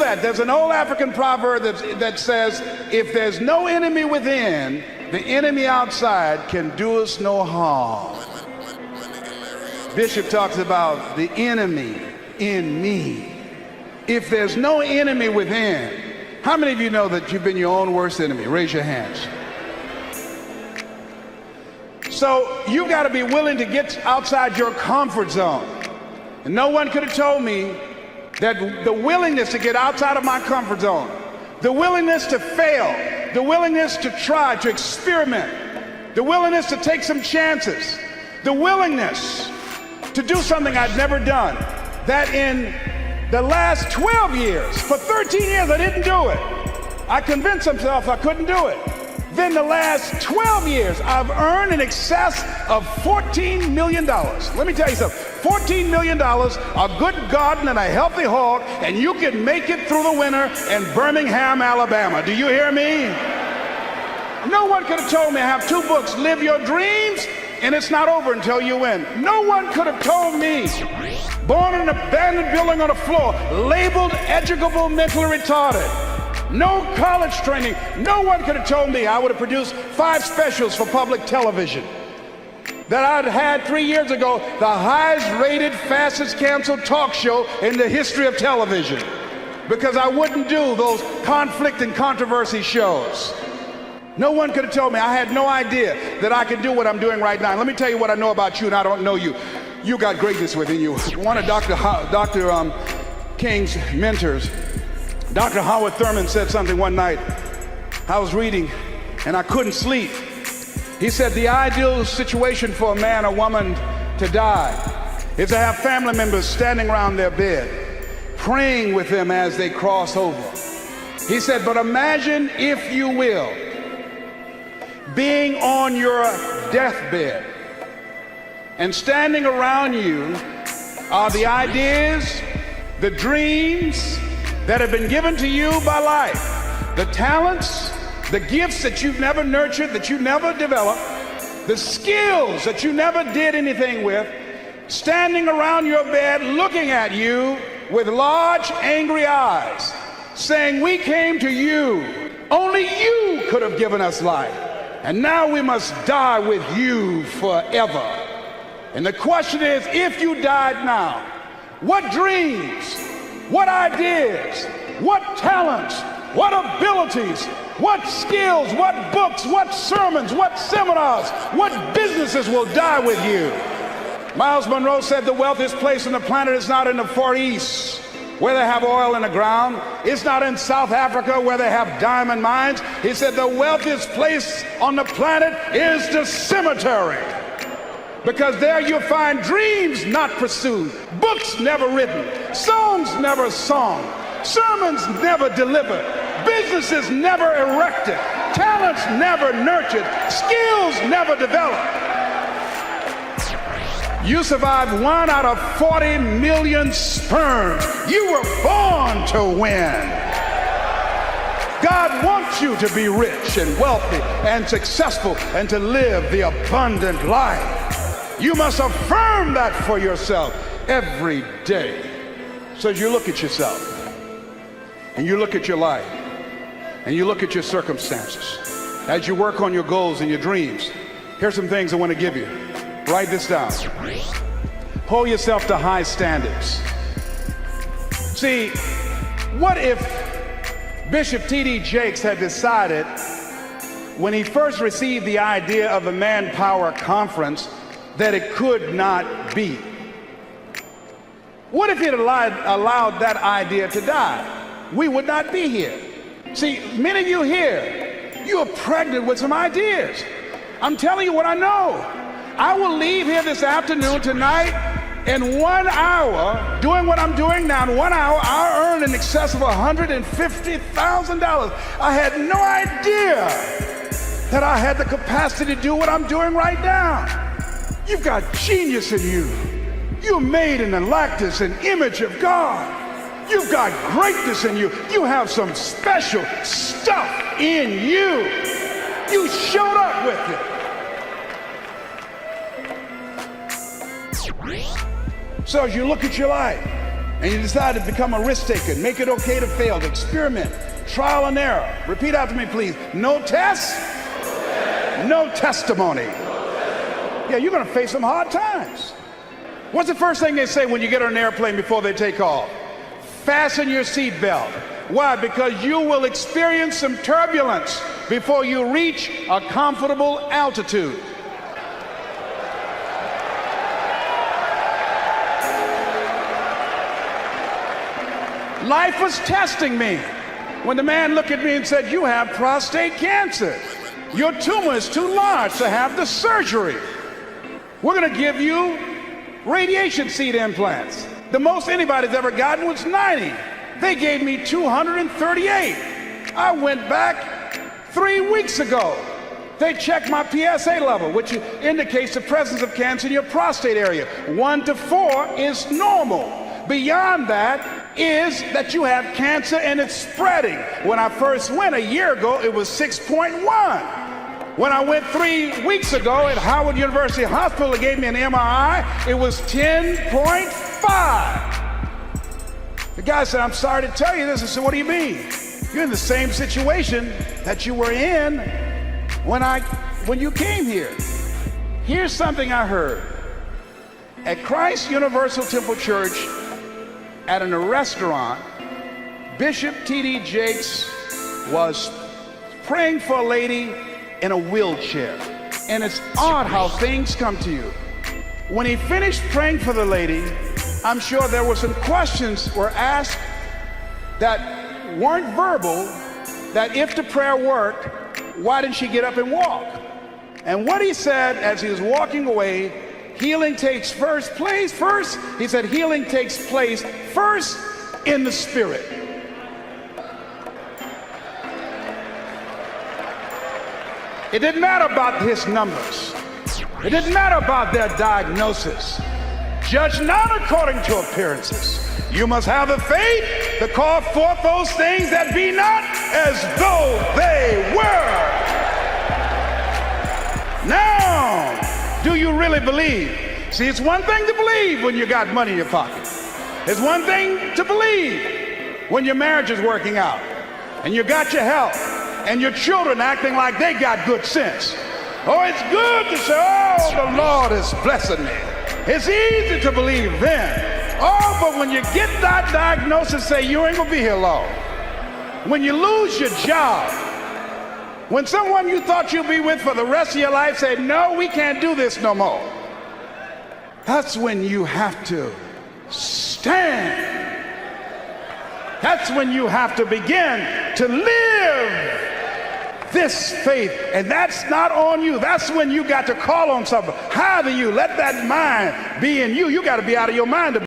that. There's an old African proverb that says, if there's no enemy within, the enemy outside can do us no harm. Bishop talks about the enemy in me. If there's no enemy within, how many of you know that you've been your own worst enemy? Raise your hands. So you've got to be willing to get outside your comfort zone. And no one could have told me that the willingness to get outside of my comfort zone, the willingness to fail, the willingness to try, to experiment, the willingness to take some chances, the willingness to do something I'd never done, that in the last 12 years, for 13 years I didn't do it. I convinced myself I couldn't do it. Then the last 12 years, I've earned in excess of $14 million. Let me tell you something, $14 million, a good garden and a healthy hog, and you can make it through the winter in Birmingham, Alabama. Do you hear me? No one could have told me I have 2 books, Live Your Dreams, and it's not over until you win. No one could have told me, born in an abandoned building on the floor, labeled educable mentally retarded, no college training. No one could have told me I would have produced 5 specials for public television. That I'd had 3 years ago the highest rated, fastest canceled talk show in the history of television. Because I wouldn't do those conflict and controversy shows. No one could have told me. I had no idea that I could do what I'm doing right now. Let me tell you what I know about you, and I don't know you. You got greatness within you. One of Dr. King's mentors, Dr. Howard Thurman, said something one night. I was reading and I couldn't sleep. He said the ideal situation for a man or woman to die is to have family members standing around their bed, praying with them as they cross over. He said, but imagine, if you will, being on your deathbed, and standing around you are the ideas, the dreams that have been given to you by life, the talents, the gifts that you've never nurtured, that you never developed, the skills that you never did anything with, standing around your bed looking at you with large angry eyes, saying, we came to you, only you could have given us life, and now we must die with you forever. And the question is, if you died now, what dreams, what ideas, what talents, what abilities, what skills, what books, what sermons, what seminars, what businesses will die with you? Miles Monroe said the wealthiest place on the planet is not in the Far East, where they have oil in the ground. It's not in South Africa, where they have diamond mines. He said the wealthiest place on the planet is the cemetery, because there you'll find dreams not pursued, books never written, songs never sung, sermons never delivered, businesses never erected, talents never nurtured, skills never developed. You survived 1 out of 40 million sperms. You were born to win. God wants you to be rich and wealthy and successful and to live the abundant life. You must affirm that for yourself every day. So as you look at yourself and you look at your life and you look at your circumstances, as you work on your goals and your dreams, here's some things I want to give you. Write this down. Hold yourself to high standards. See, what if Bishop T.D. Jakes had decided, when he first received the idea of the Manpower Conference, that it could not be? What if he had allowed that idea to die? We would not be here. See, many of you here, you are pregnant with some ideas. I'm telling you what I know. I will leave here this afternoon, tonight, in 1 hour, doing what I'm doing now. In 1 hour, I'll earn in excess of $150,000. I had no idea that I had the capacity to do what I'm doing right now. You've got genius in you. You're made in the likeness and image of God. You've got greatness in you. You have some special stuff in you. You showed up with it. So as you look at your life and you decide to become a risk taker, make it okay to fail, to experiment, trial and error. Repeat after me, please. No test, no testimony. Yeah, you're going to face some hard times. What's the first thing they say when you get on an airplane before they take off? Fasten your seatbelt. Why? Because you will experience some turbulence before you reach a comfortable altitude. Life was testing me when the man looked at me and said, "You have prostate cancer. Your tumor is too large to have the surgery. We're going to give you radiation seed implants." The most anybody's ever gotten was 90. They gave me 238. I went back 3 weeks ago. They checked my PSA level, which indicates the presence of cancer in your prostate area. 1 to 4 is normal. Beyond that is that you have cancer and it's spreading. When I first went a year ago, it was 6.1. When I went 3 weeks ago at Howard University Hospital, they gave me an MRI, it was 10.5. The guy said, "I'm sorry to tell you this." I said, "What do you mean?" "You're in the same situation that you were in when you came here." Here's something I heard. At Christ Universal Temple Church, at a restaurant, Bishop T.D. Jakes was praying for a lady in a wheelchair. And it's odd how things come to you. When he finished praying for the lady, I'm sure there were some questions were asked that weren't verbal, that if the prayer worked, why didn't she get up and walk? And what he said as he was walking away, healing takes first, he said healing takes place first in the spirit. It didn't matter about his numbers. It didn't matter about their diagnosis. Judge not according to appearances. You must have the faith to call forth those things that be not as though they were. Now, do you really believe? See, it's one thing to believe when you got money in your pocket. It's one thing to believe when your marriage is working out and you got your health and your children acting like they got good sense. Oh, it's good to say, "Oh, the Lord is blessing me." It's easy to believe then. Oh, but when you get that diagnosis, say you ain't gonna be here long. When you lose your job, when someone you thought you'd be with for the rest of your life say, "No, we can't do this no more," that's when you have to stand. That's when you have to begin to live this faith, and that's not on you. That's when you got to call on something higher than you. Let that mind be in you. You got to be out of your mind to